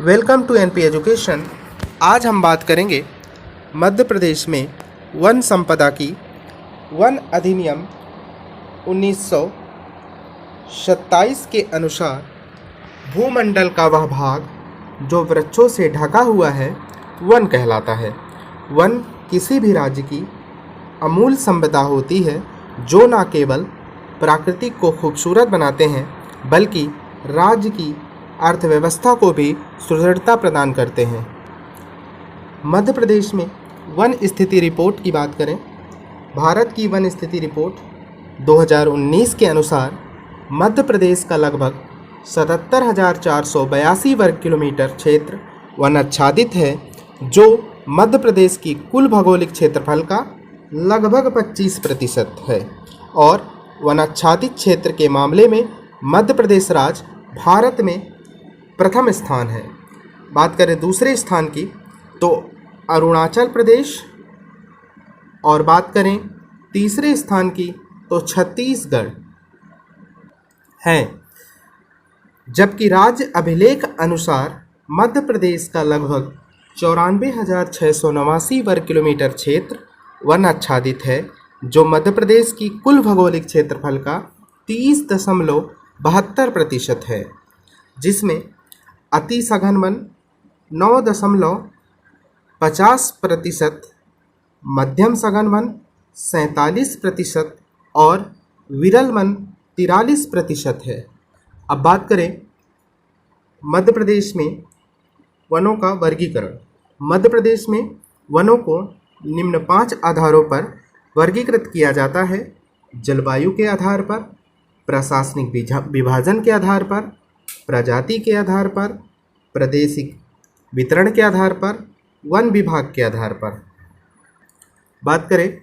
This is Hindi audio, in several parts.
Welcome to NP education. आज हम बात करेंगे मध्य प्रदेश में वन संपदा की। वन अधिनियम 1927 के अनुसार भूमंडल का वह भाग जो वृक्षों से ढका हुआ है वन कहलाता है। वन किसी भी राज्य की अमूल्य संपदा होती है जो न केवल प्रकृति को खूबसूरत बनाते हैं बल्कि राज्य की अर्थव्यवस्था को भी सुदृढ़ता प्रदान करते हैं। मध्य प्रदेश में वन स्थिति रिपोर्ट की बात करें, भारत की वन स्थिति रिपोर्ट 2019 के अनुसार मध्य प्रदेश का लगभग 77,482 वर्ग किलोमीटर क्षेत्र वन आच्छादित है, जो मध्य प्रदेश की कुल भौगोलिक क्षेत्रफल का लगभग 25% है। और वन आच्छादित क्षेत्र के मामले में मध्य प्रदेश राज्य भारत में प्रथम स्थान है। बात करें दूसरे स्थान की तो अरुणाचल प्रदेश, और बात करें तीसरे स्थान की तो छत्तीसगढ़ है। जबकि राज्य अभिलेख अनुसार मध्य प्रदेश का लगभग 94,689 वर्ग किलोमीटर क्षेत्र वन आच्छादित है, जो मध्य प्रदेश की कुल भौगोलिक क्षेत्रफल का 30.72% है, जिसमें अति सघन वन 9.50%, मध्यम सघन वन 47% और विरल वन 43% है। अब बात करें मध्य प्रदेश में वनों का वर्गीकरण। मध्य प्रदेश में वनों को निम्न 5 आधारों पर वर्गीकृत किया जाता है: जलवायु के आधार पर, प्रशासनिक विभाजन के आधार पर, प्रजाति के आधार पर, प्रादेशिक वितरण के आधार पर, वन विभाग के आधार पर। बात करें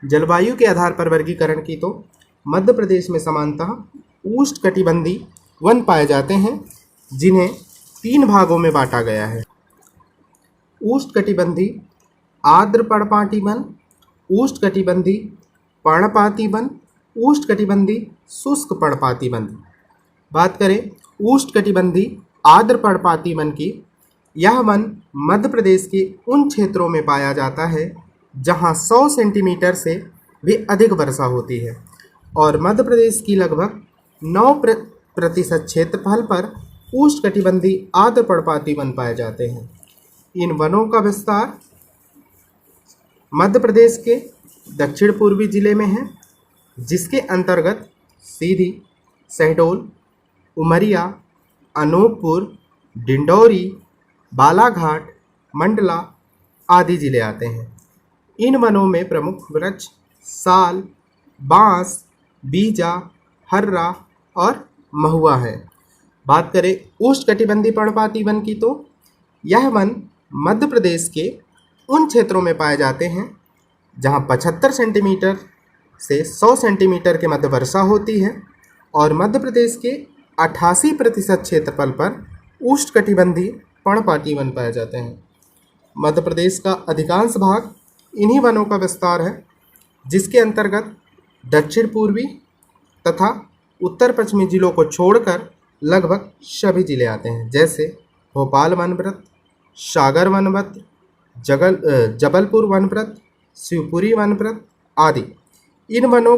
जलवायु के आधार पर वर्गीकरण की तो मध्य प्रदेश में सामान्यतः उष्णकटिबंधीय वन पाए जाते हैं, जिन्हें 3 भागों में बांटा गया है: उष्णकटिबंधीय आर्द्र पर्णपाती वन, उष्णकटिबंधीय पर्णपाती वन, उष्णकटिबंधीय शुष्क पर्णपाती वन। बात करें उष्णकटिबंधीय आर्द्र पर्णपाती वन की, यह वन मध्य प्रदेश के उन क्षेत्रों में पाया जाता है जहां 100 सेंटीमीटर से भी अधिक वर्षा होती है, और मध्य प्रदेश की लगभग 9% क्षेत्रफल पर उष्णकटिबंधीय आर्द्र पर्णपाती वन पाए जाते हैं। इन वनों का विस्तार मध्य प्रदेश के दक्षिण पूर्वी जिले में है, जिसके अंतर्गत सीधी, शहडोल, उमरिया, अनूपपुर, डिंडौरी, बालाघाट, मंडला आदि जिले आते हैं। इन वनों में प्रमुख वृक्ष साल, बांस, बीजा, हर्रा और महुआ है। बात करें उष्णकटिबंधीय पर्णपाती वन की तो यह वन मध्य प्रदेश के उन क्षेत्रों में पाए जाते हैं जहां 75 सेंटीमीटर से 100 सेंटीमीटर के मध्य वर्षा होती है, और मध्य प्रदेश के 88% क्षेत्रफल पर उष्णकटिबंधीय पर्णपाती वन पाए जाते हैं। मध्य प्रदेश का अधिकांश भाग इन्हीं वनों का विस्तार है, जिसके अंतर्गत दक्षिण पूर्वी तथा उत्तर पश्चिमी जिलों को छोड़कर लगभग सभी जिले आते हैं, जैसे भोपाल वनव्रत, सागर वनव्रत, जबलपुर वनव्रत, शिवपुरी वनव्रत आदि। इन वनों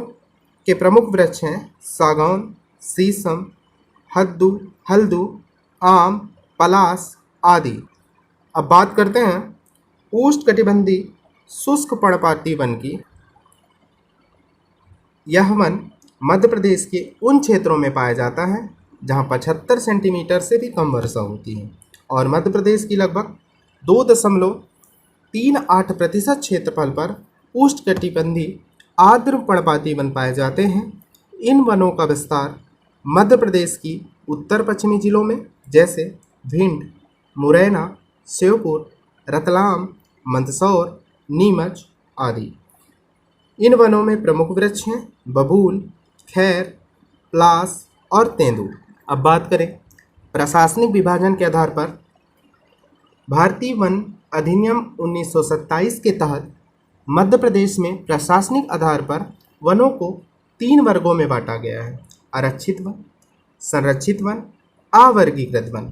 के प्रमुख वृक्ष हैं सागौन, शीशम, हल्दू, आम, पलास आदि। अब बात करते हैं उष्णकटिबंधीय शुष्क पर्णपाती वन की। यह वन मध्य प्रदेश के उन क्षेत्रों में पाया जाता है जहां 75 सेंटीमीटर से भी कम वर्षा होती है, और मध्य प्रदेश की लगभग 2.38% क्षेत्रफल पर उष्णकटिबंधीय आर्द्र पर्णपाती वन पाए जाते हैं। इन वनों का विस्तार मध्य प्रदेश की उत्तर पश्चिमी जिलों में, जैसे भिंड, मुरैना, श्योपुर, रतलाम, मंदसौर, नीमच आदि। इन वनों में प्रमुख वृक्ष हैं बबूल, खैर, प्लास और तेंदू। अब बात करें प्रशासनिक विभाजन के आधार पर, भारतीय वन अधिनियम 1927 के तहत मध्य प्रदेश में प्रशासनिक आधार पर वनों को 3 वर्गों में बांटा गया है: आरक्षित वन, संरक्षित वन, अवर्गीकृत वन।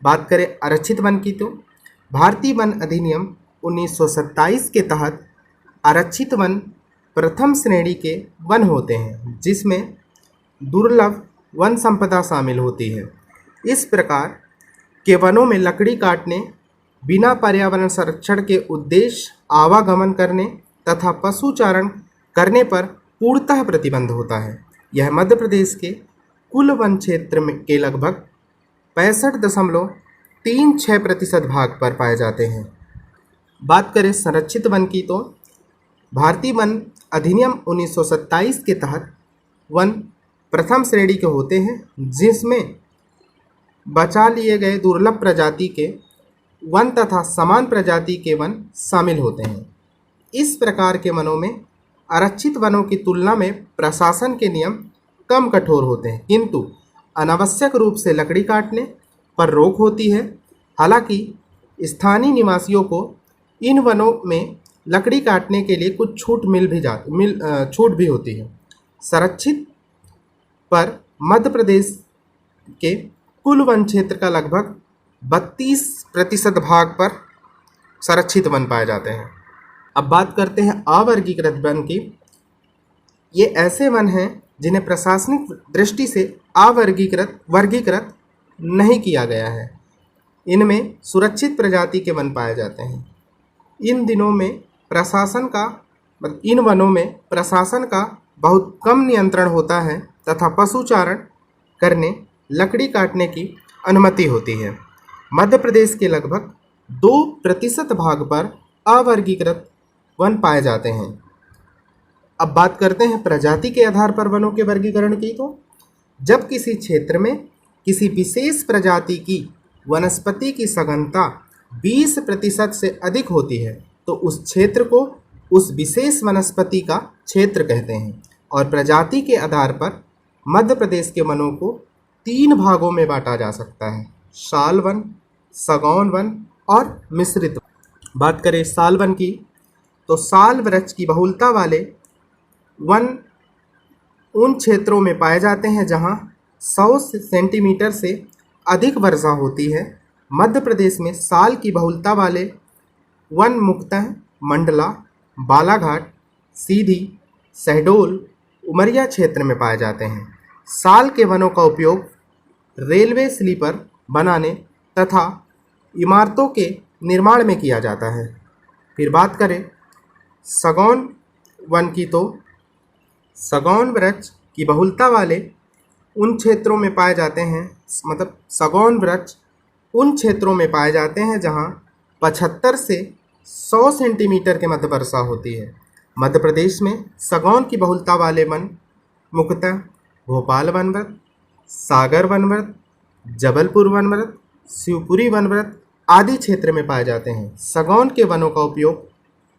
बात करें आरक्षित वन की तो भारतीय वन अधिनियम 1927 के तहत आरक्षित वन प्रथम श्रेणी के वन होते हैं जिसमें दुर्लभ वन संपदा शामिल होती है। इस प्रकार के वनों में लकड़ी काटने, बिना पर्यावरण संरक्षण के उद्देश्य आवागमन करने तथा पशुचारण करने पर पूर्णतः प्रतिबंध होता है। यह मध्य प्रदेश के कुल वन क्षेत्र में के लगभग 65.36% भाग पर पाए जाते हैं। बात करें संरक्षित वन की तो भारतीय वन अधिनियम 1927 के तहत वन प्रथम श्रेणी के होते हैं जिसमें बचा लिए गए दुर्लभ प्रजाति के वन तथा समान प्रजाति के वन शामिल होते हैं। इस प्रकार के वनों में आरक्षित वनों की तुलना में प्रशासन के नियम कम कठोर होते हैं, किंतु अनावश्यक रूप से लकड़ी काटने पर रोक होती है। हालांकि स्थानीय निवासियों को इन वनों में लकड़ी काटने के लिए कुछ छूट भी होती है। संरक्षित पर मध्य प्रदेश के कुल वन क्षेत्र का लगभग 32% भाग पर संरक्षित वन पाए जाते हैं। अब बात करते हैं अवर्गीकृत वन की। ये ऐसे वन हैं जिन्हें प्रशासनिक दृष्टि से वर्गीकृत नहीं किया गया है। इनमें सुरक्षित प्रजाति के वन पाए जाते हैं। इन वनों में प्रशासन का बहुत कम नियंत्रण होता है तथा पशुचारण करने, लकड़ी काटने की अनुमति होती है। मध्य प्रदेश के लगभग 2% भाग पर अवर्गीकृत वन पाए जाते हैं। अब बात करते हैं प्रजाति के आधार पर वनों के वर्गीकरण की तो जब किसी क्षेत्र में किसी विशेष प्रजाति की वनस्पति की सघनता 20% से अधिक होती है तो उस क्षेत्र को उस विशेष वनस्पति का क्षेत्र कहते हैं। और प्रजाति के आधार पर मध्य प्रदेश के वनों को 3 भागों में बांटा जा सकता है: शाल वन, सागौन वन और मिश्रित वन। बात करें साल वन की तो साल वृक्ष की बहुलता वाले वन उन क्षेत्रों में पाए जाते हैं जहां 100 सेंटीमीटर से अधिक वर्षा होती है। मध्य प्रदेश में साल की बहुलता वाले वन मुख्यतः मंडला, बालाघाट, सीधी, शहडोल, उमरिया क्षेत्र में पाए जाते हैं। साल के वनों का उपयोग रेलवे स्लीपर बनाने तथा इमारतों के निर्माण में किया जाता है। फिर बात करें सागौन वन की तो सागौन वृक्ष की बहुलता वाले उन क्षेत्रों में पाए जाते हैं सागौन वृक्ष उन क्षेत्रों में पाए जाते हैं जहां 75 से 100 सेंटीमीटर के मध्य वर्षा होती है। मध्य प्रदेश में सागौन की बहुलता वाले वन मुख्यतः भोपाल वनव्रत, सागर वनव्रत, जबलपुर वनव्रत, शिवपुरी वनव्रत आदि क्षेत्र में पाए जाते हैं। सागौन के वनों का उपयोग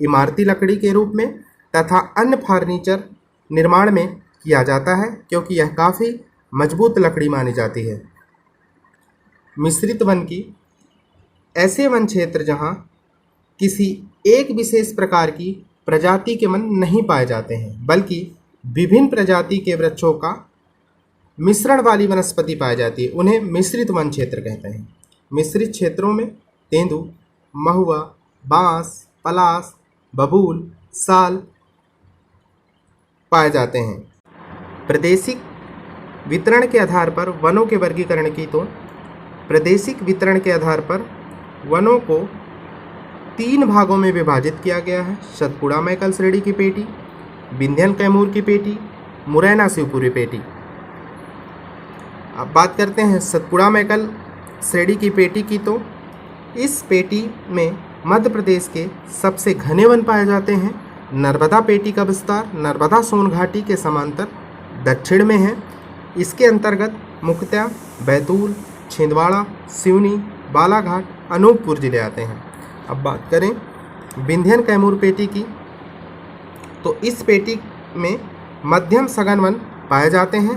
इमारती लकड़ी के रूप में तथा अन्य फर्नीचर निर्माण में किया जाता है क्योंकि यह काफ़ी मजबूत लकड़ी मानी जाती है। मिश्रित वन की ऐसे वन क्षेत्र जहां किसी एक विशेष प्रकार की प्रजाति के वन नहीं पाए जाते हैं बल्कि विभिन्न प्रजाति के वृक्षों का मिश्रण वाली वनस्पति पाई जाती है, उन्हें मिश्रित वन क्षेत्र कहते हैं। मिश्रित क्षेत्रों में तेंदू, महुआ, बांस, पलास, बबूल, साल पाए जाते हैं। प्रादेशिक वितरण के आधार पर वनों के वर्गीकरण की तो प्रादेशिक वितरण के आधार पर वनों को 3 भागों में विभाजित किया गया है: सतपुड़ा मैकल श्रेणी की पेटी, विंध्यन कैमूर की पेटी, मुरैना शिवपुरी पेटी। अब बात करते हैं सतपुड़ा मैकल श्रेणी की पेटी की तो इस पेटी में मध्य प्रदेश के सबसे घने वन पाए जाते हैं। नर्मदा पेटी का विस्तार नर्मदा सोन घाटी के समांतर दक्षिण में है। इसके अंतर्गत मुख्यतः बैतूल, छिंदवाड़ा, सिवनी, बालाघाट, अनूपपुर जिले आते हैं। अब बात करें विंध्यन कैमूर पेटी की तो इस पेटी में मध्यम सघन वन पाए जाते हैं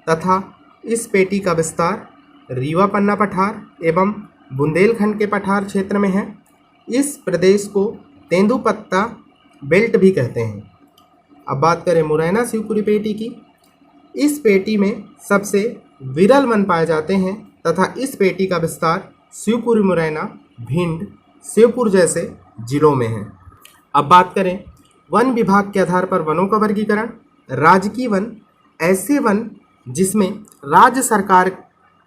तथा इस पेटी का विस्तार रीवा पन्ना पठार एवं बुंदेलखंड के पठार क्षेत्र में है। इस प्रदेश को तेंदुपत्ता बेल्ट भी कहते हैं। अब बात करें मुरैना शिवपुरी पेटी की, इस पेटी में सबसे विरल वन पाए जाते हैं तथा इस पेटी का विस्तार शिवपुरी, मुरैना, भिंड, शिवपुर जैसे जिलों में है। अब बात करें वन विभाग के आधार पर वनों का वर्गीकरण। राजकीय वन ऐसे वन जिसमें राज्य सरकार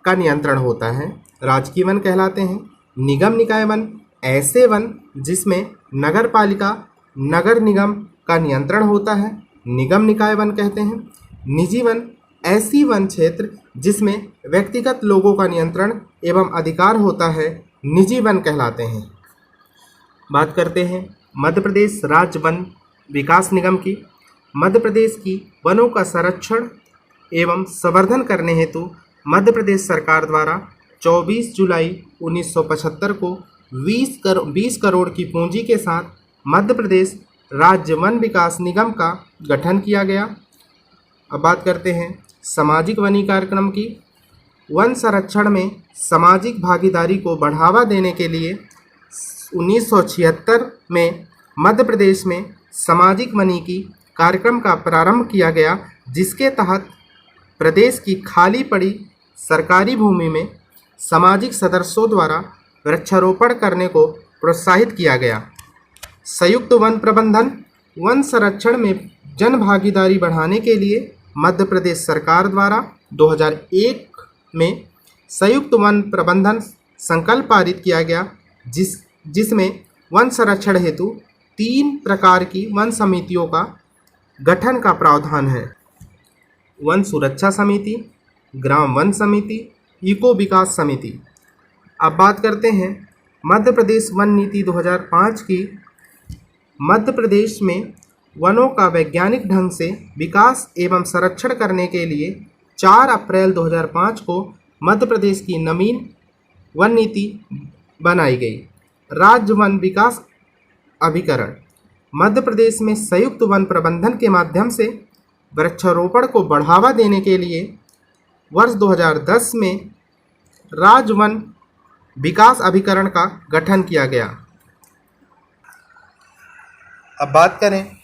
का नियंत्रण होता है, राजकीय वन कहलाते हैं। निगम निकाय वन ऐसे वन जिसमें नगर पालिका, नगर निगम का नियंत्रण होता है, निगम निकाय वन कहते हैं। निजी वन ऐसी वन क्षेत्र जिसमें व्यक्तिगत लोगों का नियंत्रण एवं अधिकार होता है, निजी वन कहलाते हैं। बात करते हैं मध्य प्रदेश राज्य वन विकास निगम की। मध्य प्रदेश की वनों का संरक्षण एवं संवर्धन करने हेतु मध्य प्रदेश सरकार द्वारा 24 जुलाई 1975 को 20 करोड़ की पूंजी के साथ मध्य प्रदेश राज्य वन विकास निगम का गठन किया गया। अब बात करते हैं सामाजिक वनीकरण कार्यक्रम की। वन संरक्षण में सामाजिक भागीदारी को बढ़ावा देने के लिए 1976 में मध्य प्रदेश में सामाजिक वनीकरण कार्यक्रम का प्रारंभ किया गया, जिसके तहत प्रदेश की खाली पड़ी सरकारी भूमि में सामाजिक सदस्यों द्वारा वृक्षारोपण करने को प्रोत्साहित किया गया। संयुक्त वन प्रबंधन वन संरक्षण में जन भागीदारी बढ़ाने के लिए मध्य प्रदेश सरकार द्वारा 2001 में संयुक्त वन प्रबंधन संकल्प पारित किया गया, जिसमें वन संरक्षण हेतु 3 प्रकार की वन समितियों का गठन का प्रावधान है। वन सुरक्षा समिति, ग्राम वन समिति, इको विकास समिति। अब बात करते हैं मध्य प्रदेश वन नीति 2005 की। मध्य प्रदेश में वनों का वैज्ञानिक ढंग से विकास एवं संरक्षण करने के लिए 4 अप्रैल 2005 को मध्य प्रदेश की नवीन वन नीति बनाई गई। राज्य वन विकास अभिकरण मध्य प्रदेश में संयुक्त वन प्रबंधन के माध्यम से वृक्षारोपण को बढ़ावा देने के लिए वर्ष 2010 में राज्य वन विकास अभिकरण का गठन किया गया। अब बात करें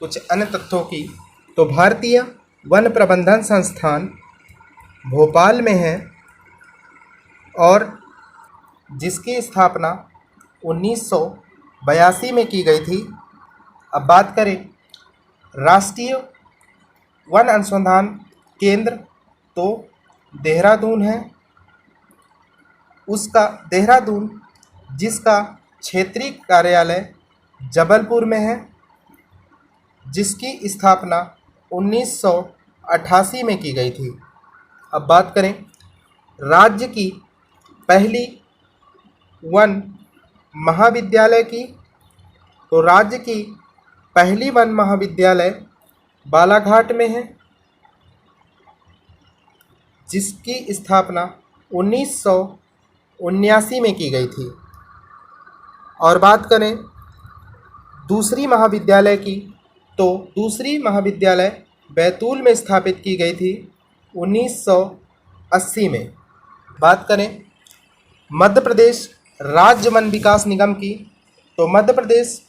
कुछ अन्य तथ्यों की, तो भारतीय वन प्रबंधन संस्थान भोपाल में है और जिसकी स्थापना 1982 में की गई थी। अब बात करें राष्ट्रीय वन अनुसंधान केंद्र, तो देहरादून है। उसका देहरादून जिसका क्षेत्रीय कार्यालय जबलपुर में है, जिसकी स्थापना 1988 में की गई थी। अब बात करें राज्य की पहली वन महाविद्यालय की, तो राज्य की पहली वन महाविद्यालय बालाघाट में है, जिसकी स्थापना 1979 में की गई थी। और बात करें दूसरी महाविद्यालय की, तो दूसरी महाविद्यालय बैतूल में स्थापित की गई थी 1980 में। बात करें मध्य प्रदेश राज्य वन विकास निगम की, तो मध्य प्रदेश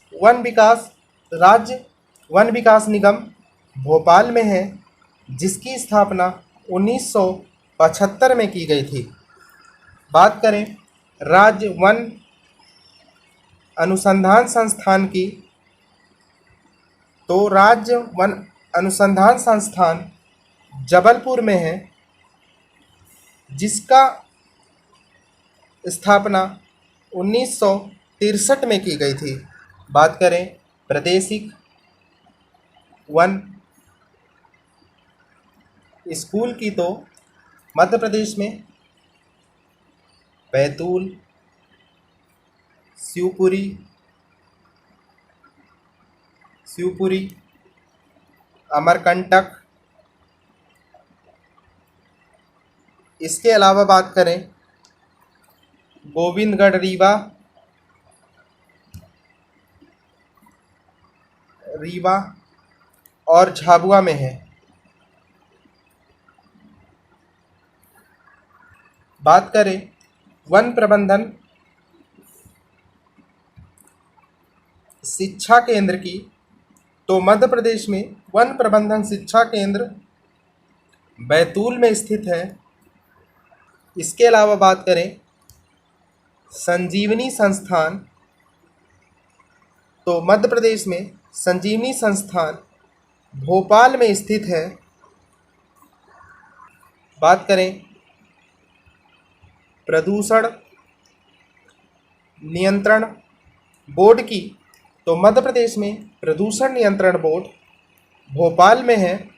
राज्य वन विकास निगम भोपाल में है, जिसकी स्थापना 1975 में की गई थी। बात करें राज्य वन अनुसंधान संस्थान की, तो राज्य वन अनुसंधान संस्थान जबलपुर में है, जिसका स्थापना 1963 में की गई थी। बात करें प्रादेशिक वन स्कूल की, तो मध्य प्रदेश में बैतूल, शिवपुरी, अमरकंटक। इसके अलावा बात करें गोविंदगढ़ रीवा और झाबुआ में है। बात करें वन प्रबंधन शिक्षा केंद्र की, तो मध्य प्रदेश में वन प्रबंधन शिक्षा केंद्र बैतूल में स्थित है, इसके अलावा बात करें संजीवनी संस्थान, तो मध्य प्रदेश में संजीवनी संस्थान भोपाल में स्थित है। बात करें प्रदूषण नियंत्रण बोर्ड की, तो मध्य प्रदेश में प्रदूषण नियंत्रण बोर्ड भोपाल में है,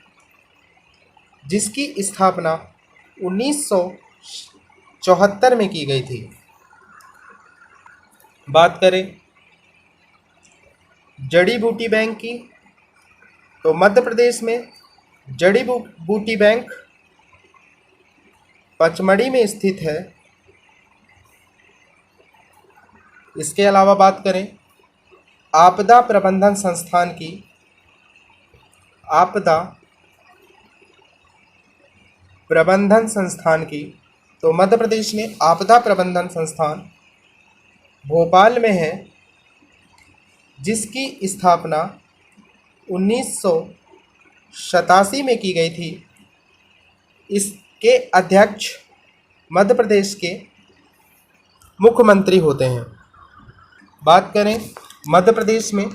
जिसकी स्थापना 1974 में की गई थी। बात करें जड़ी बूटी बैंक की, तो मध्य प्रदेश में जड़ी बूटी बैंक पचमढ़ी में स्थित है। इसके अलावा बात करें आपदा प्रबंधन संस्थान की, आपदा प्रबंधन संस्थान की, तो मध्य प्रदेश में आपदा प्रबंधन संस्थान भोपाल में है, जिसकी स्थापना 1987 में की गई थी। इसके अध्यक्ष मध्य प्रदेश के मुख्यमंत्री होते हैं। बात करें मध्य प्रदेश में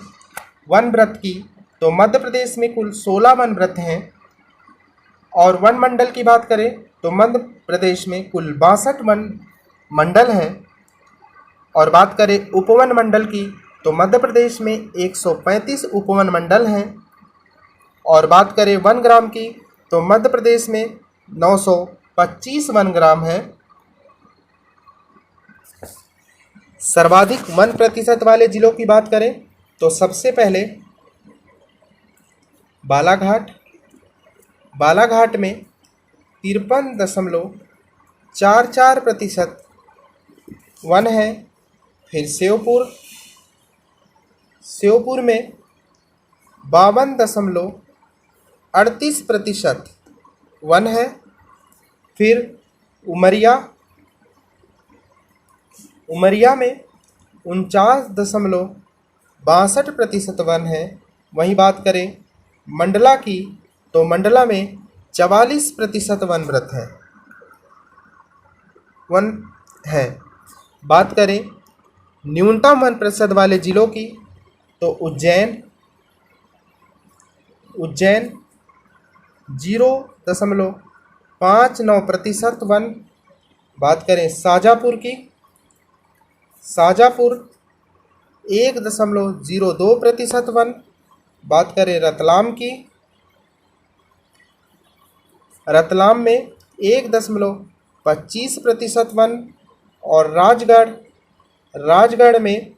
वन व्रत की, तो मध्य प्रदेश में कुल 16 वन व्रत हैं। और वन मंडल की बात करें तो मध्य प्रदेश में कुल 62 वन मंडल हैं। और बात करें उपवन मंडल की, तो मध्य प्रदेश में 135 उपवन मंडल हैं। और बात करें वन ग्राम की, तो मध्य प्रदेश में 925 वन ग्राम है। सर्वाधिक वन प्रतिशत वाले जिलों की बात करें तो सबसे पहले बालाघाट में 53.44% वन है। फिर श्योपुर में 52.38% वन है। फिर उमरिया में 49.62% वन है। वहीं बात करें मंडला की, तो मंडला में 44% वन है। बात करें न्यूनतम वन प्रतिशत वाले जिलों की, तो उज्जैन 0.59% वन। बात करें शाजापुर 1.02% वन। बात करें रतलाम में 1.25% वन। और राजगढ़ में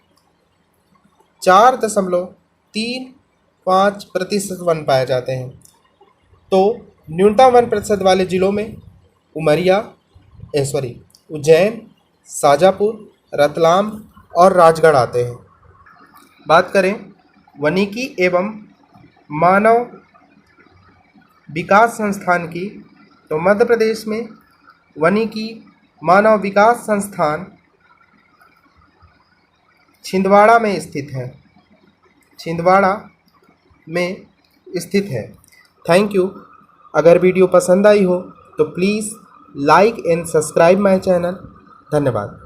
4.35% वन पाए जाते हैं। तो न्यूनतम वन प्रतिशत वाले जिलों में उज्जैन, शाजापुर, रतलाम और राजगढ़ आते हैं। बात करें वानिकी एवं मानव विकास संस्थान की, तो मध्य प्रदेश में वानिकी मानव विकास संस्थान छिंदवाड़ा में स्थित है। Thank you. अगर वीडियो पसंद आई हो तो please like and subscribe my channel. धन्यवाद।